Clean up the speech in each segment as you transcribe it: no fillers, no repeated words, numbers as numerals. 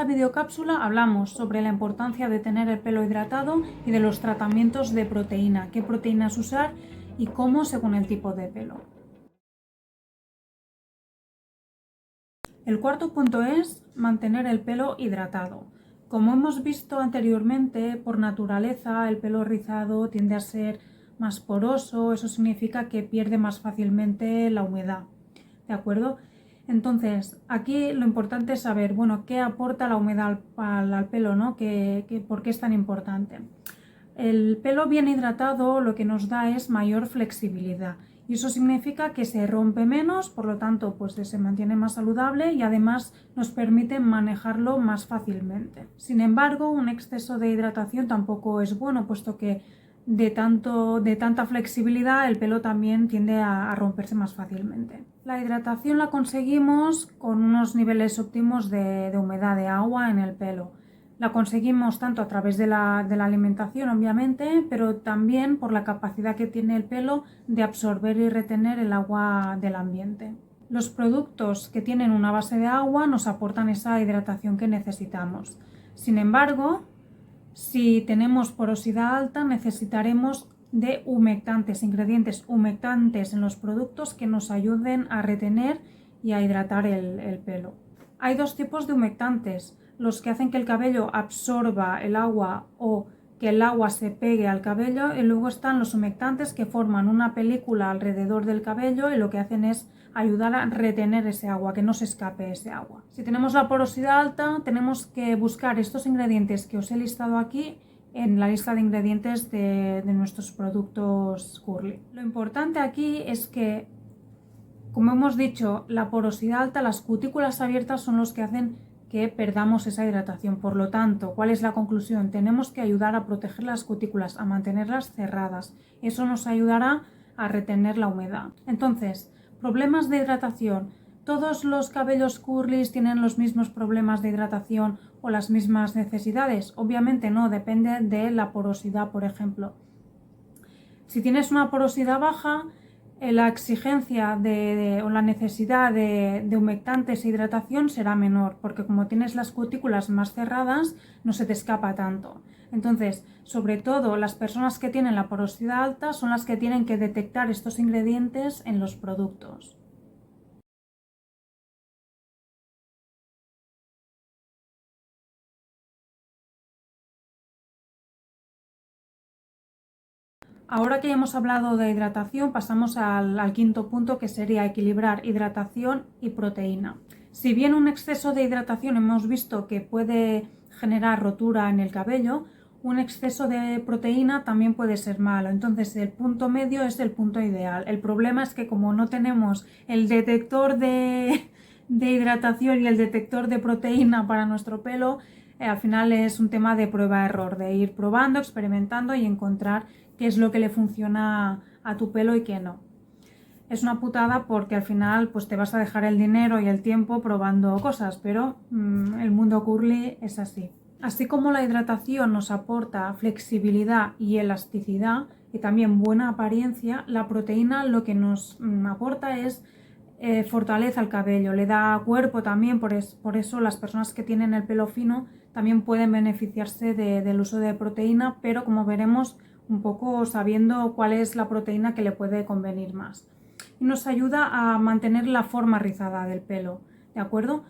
esta videocápsula hablamos sobre la importancia de tener el pelo hidratado y de los tratamientos de proteína, qué proteínas usar y cómo según el tipo de pelo. El cuarto punto es mantener el pelo hidratado. Como hemos visto anteriormente, por naturaleza el pelo rizado tiende a ser más poroso, eso significa que pierde más fácilmente la humedad, ¿de acuerdo? Entonces, aquí lo importante es saber, bueno, qué aporta la humedad al pelo, ¿no? ¿Por qué es tan importante? El pelo bien hidratado lo que nos da es mayor flexibilidad y eso significa que se rompe menos, por lo tanto, pues se mantiene más saludable y además nos permite manejarlo más fácilmente. Sin embargo, un exceso de hidratación tampoco es bueno, puesto que de tanta flexibilidad el pelo también tiende a romperse más fácilmente. La hidratación la conseguimos con unos niveles óptimos de humedad de agua en el pelo. La conseguimos tanto a través de la alimentación, obviamente, pero también por la capacidad que tiene el pelo de absorber y retener el agua del ambiente. Los productos que tienen una base de agua nos aportan esa hidratación que necesitamos. Sin embargo, si tenemos porosidad alta, necesitaremos de humectantes, ingredientes humectantes en los productos que nos ayuden a retener y a hidratar el pelo. Hay dos tipos de humectantes, los que hacen que el cabello absorba el agua o que el agua se pegue al cabello, y luego están los humectantes que forman una película alrededor del cabello y lo que hacen es ayudar a retener ese agua, que no se escape ese agua. Si tenemos la porosidad alta, tenemos que buscar estos ingredientes que os he listado aquí en la lista de ingredientes de nuestros productos Curly. Lo importante aquí es que, como hemos dicho, la porosidad alta, las cutículas abiertas son los que hacen que perdamos esa hidratación. Por lo tanto, ¿cuál es la conclusión? Tenemos que ayudar a proteger las cutículas, a mantenerlas cerradas. Eso nos ayudará a retener la humedad. Entonces, problemas de hidratación. ¿Todos los cabellos curlis tienen los mismos problemas de hidratación o las mismas necesidades? Obviamente no, depende de la porosidad, por ejemplo. Si tienes una porosidad baja, la exigencia o la necesidad de humectantes e hidratación será menor, porque como tienes las cutículas más cerradas, no se te escapa tanto. Entonces, sobre todo las personas que tienen la porosidad alta son las que tienen que detectar estos ingredientes en los productos. Ahora que ya hemos hablado de hidratación, pasamos al quinto punto, que sería equilibrar hidratación y proteína. Si bien un exceso de hidratación hemos visto que puede generar rotura en el cabello, un exceso de proteína también puede ser malo. Entonces el punto medio es el punto ideal. El problema es que como no tenemos el detector de hidratación y el detector de proteína para nuestro pelo, al final es un tema de prueba-error, de ir probando, experimentando y encontrar qué es lo que le funciona a tu pelo y qué no. Es una putada porque al final pues te vas a dejar el dinero y el tiempo probando cosas, pero el mundo curly es así. Así como la hidratación nos aporta flexibilidad y elasticidad y también buena apariencia, la proteína lo que nos aporta es fortaleza al cabello, le da cuerpo también, por eso las personas que tienen el pelo fino también pueden beneficiarse del uso de proteína, pero como veremos, un poco sabiendo cuál es la proteína que le puede convenir más. Y nos ayuda a mantener la forma rizada del pelo, ¿de acuerdo?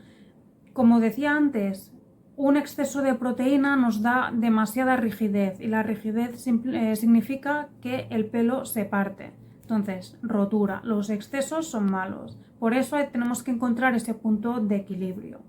Como decía antes, un exceso de proteína nos da demasiada rigidez y la rigidez significa que el pelo se parte. Entonces, rotura. Los excesos son malos. Por eso tenemos que encontrar ese punto de equilibrio.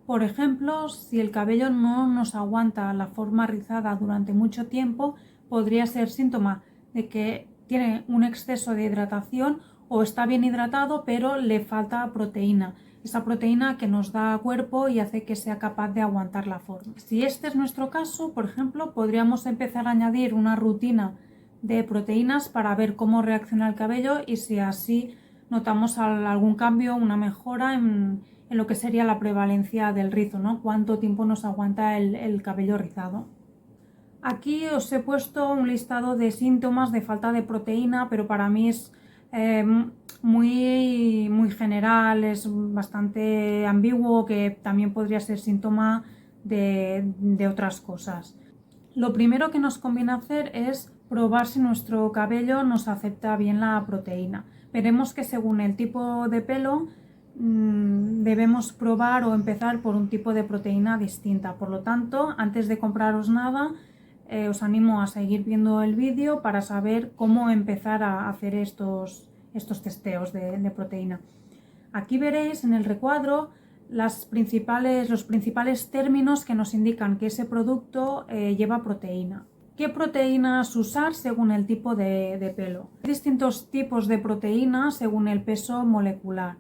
Por ejemplo, si el cabello no nos aguanta la forma rizada durante mucho tiempo, podría ser síntoma de que tiene un exceso de hidratación o está bien hidratado pero le falta proteína. Esa proteína que nos da cuerpo y hace que sea capaz de aguantar la forma. Si este es nuestro caso, por ejemplo, podríamos empezar a añadir una rutina de proteínas para ver cómo reacciona el cabello y si así notamos algún cambio, una mejora en lo que sería la prevalencia del rizo, ¿no? Cuánto tiempo nos aguanta el cabello rizado. Aquí os he puesto un listado de síntomas de falta de proteína, pero para mí es muy general, es bastante ambiguo, que también podría ser síntoma de otras cosas. Lo primero que nos conviene hacer es probar si nuestro cabello nos acepta bien la proteína. Veremos que según el tipo de pelo debemos probar o empezar por un tipo de proteína distinta. Por lo tanto, antes de compraros nada, os animo a seguir viendo el vídeo para saber cómo empezar a hacer estos testeos de proteína. Aquí veréis en el recuadro los principales términos que nos indican que ese producto lleva proteína. ¿Qué proteínas usar según el tipo de pelo? Hay distintos tipos de proteínas según el peso molecular.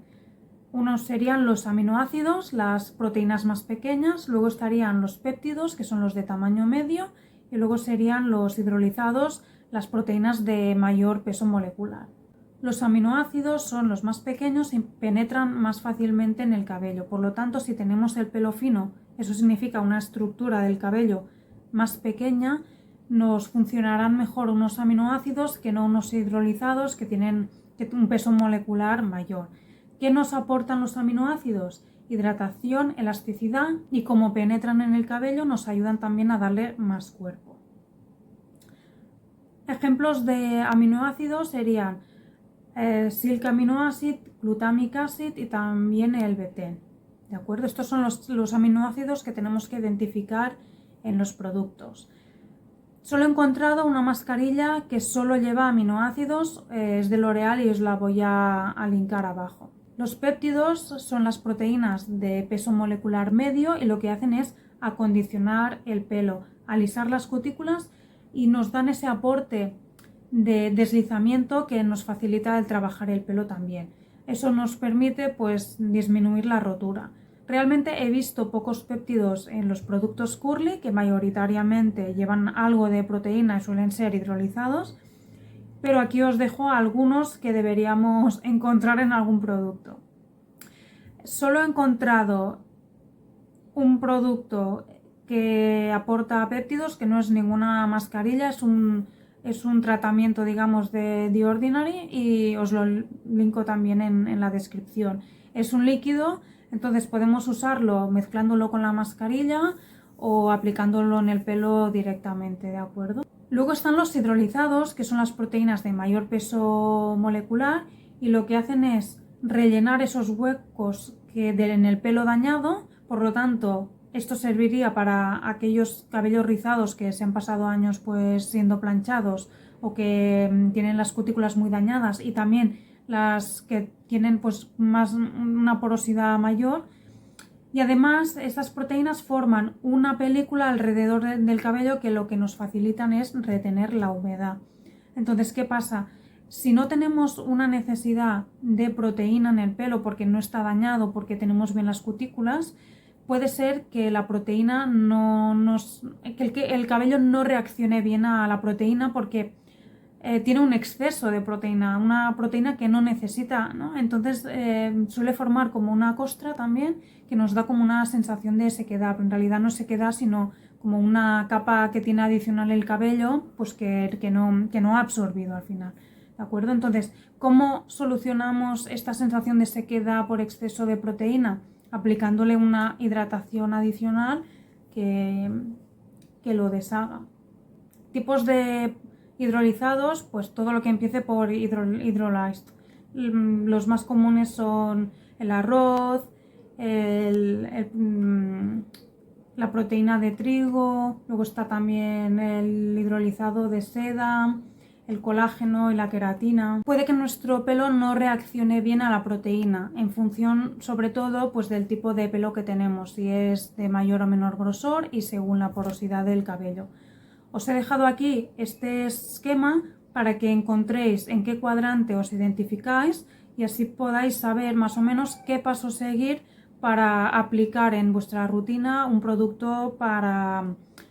Unos serían los aminoácidos, las proteínas más pequeñas, luego estarían los péptidos, que son los de tamaño medio, y luego serían los hidrolizados, las proteínas de mayor peso molecular. Los aminoácidos son los más pequeños y penetran más fácilmente en el cabello. Por lo tanto, si tenemos el pelo fino, eso significa una estructura del cabello más pequeña, nos funcionarán mejor unos aminoácidos que no unos hidrolizados que tienen un peso molecular mayor. ¿Qué nos aportan los aminoácidos? Hidratación, elasticidad y como penetran en el cabello nos ayudan también a darle más cuerpo. Ejemplos de aminoácidos serían Silk Amino Acid, Glutamic Acid y también el betén. ¿De acuerdo? Estos son los aminoácidos que tenemos que identificar en los productos. Solo he encontrado una mascarilla que solo lleva aminoácidos, es de L'Oréal y os la voy a linkar abajo. Los péptidos son las proteínas de peso molecular medio y lo que hacen es acondicionar el pelo, alisar las cutículas y nos dan ese aporte de deslizamiento que nos facilita el trabajar el pelo también. Eso nos permite pues disminuir la rotura. Realmente he visto pocos péptidos en los productos Curly, que mayoritariamente llevan algo de proteína y suelen ser hidrolizados, pero aquí os dejo algunos que deberíamos encontrar en algún producto. Solo he encontrado un producto que aporta péptidos, que no es ninguna mascarilla, es un tratamiento, digamos, de The Ordinary y os lo linko también en la descripción. Es un líquido, entonces podemos usarlo mezclándolo con la mascarilla o aplicándolo en el pelo directamente, ¿de acuerdo? Luego están los hidrolizados, que son las proteínas de mayor peso molecular y lo que hacen es rellenar esos huecos en el pelo dañado. Por lo tanto, esto serviría para aquellos cabellos rizados que se han pasado años pues siendo planchados o que tienen las cutículas muy dañadas y también las que tienen pues una porosidad mayor. Y además estas proteínas forman una película alrededor del cabello que lo que nos facilitan es retener la humedad. Entonces, ¿qué pasa? Si no tenemos una necesidad de proteína en el pelo porque no está dañado, porque tenemos bien las cutículas, puede ser que la proteína que el cabello no reaccione bien a la proteína porque tiene un exceso de proteína, una proteína que no necesita, ¿no? Entonces suele formar como una costra también que nos da como una sensación de sequedad, pero en realidad no sequedad sino como una capa que tiene adicional el cabello pues que no ha absorbido al final, ¿de acuerdo? Entonces, ¿cómo solucionamos esta sensación de sequedad por exceso de proteína? Aplicándole una hidratación adicional que lo deshaga. Tipos de hidrolizados, pues todo lo que empiece por hydrolyzed. Los más comunes son el arroz, la proteína de trigo, luego está también el hidrolizado de seda, el colágeno y la queratina. Puede que nuestro pelo no reaccione bien a la proteína en función sobre todo pues del tipo de pelo que tenemos, si es de mayor o menor grosor y según la porosidad del cabello. Os he dejado aquí este esquema para que encontréis en qué cuadrante os identificáis y así podáis saber más o menos qué paso seguir para aplicar en vuestra rutina un producto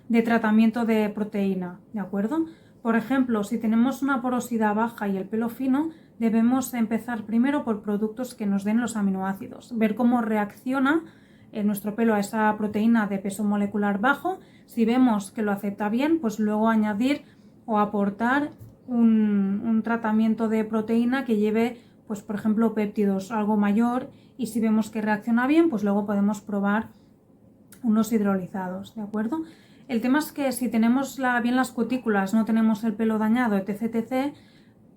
de tratamiento de proteína, ¿de acuerdo? Por ejemplo, si tenemos una porosidad baja y el pelo fino, debemos empezar primero por productos que nos den los aminoácidos, ver cómo reacciona nuestro pelo a esa proteína de peso molecular bajo. Si vemos que lo acepta bien, pues luego añadir o aportar un tratamiento de proteína que lleve, pues por ejemplo, péptidos algo mayor y si vemos que reacciona bien, pues luego podemos probar unos hidrolizados, ¿de acuerdo? El tema es que si tenemos bien las cutículas, no tenemos el pelo dañado, etc, etc,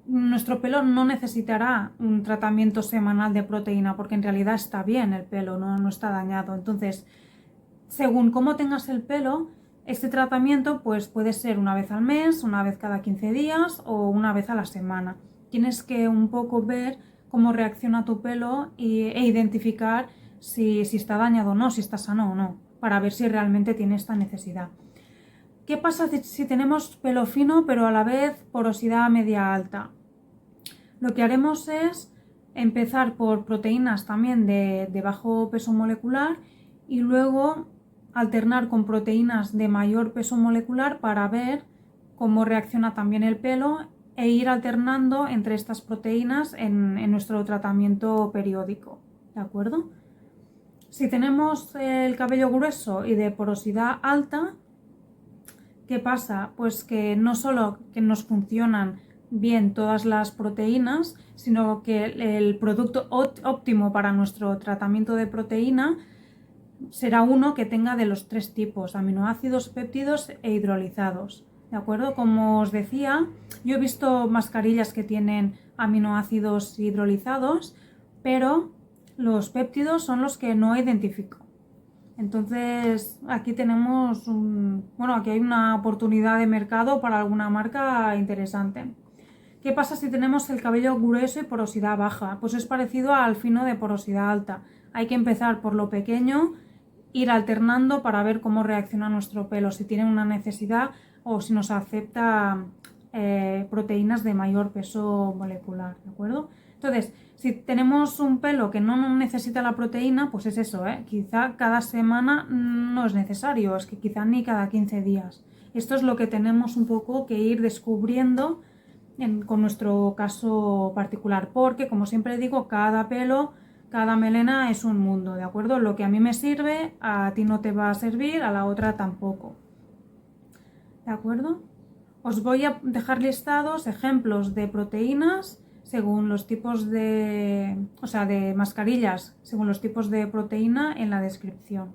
nuestro pelo no necesitará un tratamiento semanal de proteína porque en realidad está bien el pelo, no está dañado. Entonces, según cómo tengas el pelo, este tratamiento pues puede ser una vez al mes, una vez cada 15 días o una vez a la semana. Tienes que un poco ver cómo reacciona tu pelo e identificar si está dañado o no, si está sano o no, para ver si realmente tiene esta necesidad. ¿Qué pasa si tenemos pelo fino pero a la vez porosidad media alta? Lo que haremos es empezar por proteínas también de bajo peso molecular y luego alternar con proteínas de mayor peso molecular para ver cómo reacciona también el pelo e ir alternando entre estas proteínas en nuestro tratamiento periódico, ¿de acuerdo? Si tenemos el cabello grueso y de porosidad alta, ¿qué pasa? Pues que no solo que nos funcionan bien todas las proteínas, sino que el producto óptimo para nuestro tratamiento de proteína será uno que tenga de los 3 tipos, aminoácidos, péptidos e hidrolizados. ¿De acuerdo? Como os decía, yo he visto mascarillas que tienen aminoácidos hidrolizados, pero los péptidos son los que no identifico. Entonces aquí tenemos aquí hay una oportunidad de mercado para alguna marca interesante. ¿Qué pasa si tenemos el cabello grueso y porosidad baja? Pues es parecido al fino de porosidad alta. Hay que empezar por lo pequeño, ir alternando para ver cómo reacciona nuestro pelo, si tiene una necesidad o si nos acepta proteínas de mayor peso molecular, ¿de acuerdo? Entonces, si tenemos un pelo que no necesita la proteína, pues es eso, quizá cada semana no es necesario, es que quizá ni cada 15 días. Esto es lo que tenemos un poco que ir descubriendo con nuestro caso particular, porque como siempre digo, cada pelo, cada melena es un mundo, ¿de acuerdo? Lo que a mí me sirve, a ti no te va a servir, a la otra tampoco, ¿de acuerdo? Os voy a dejar listados ejemplos de proteínas según los tipos de mascarillas, según los tipos de proteína en la descripción.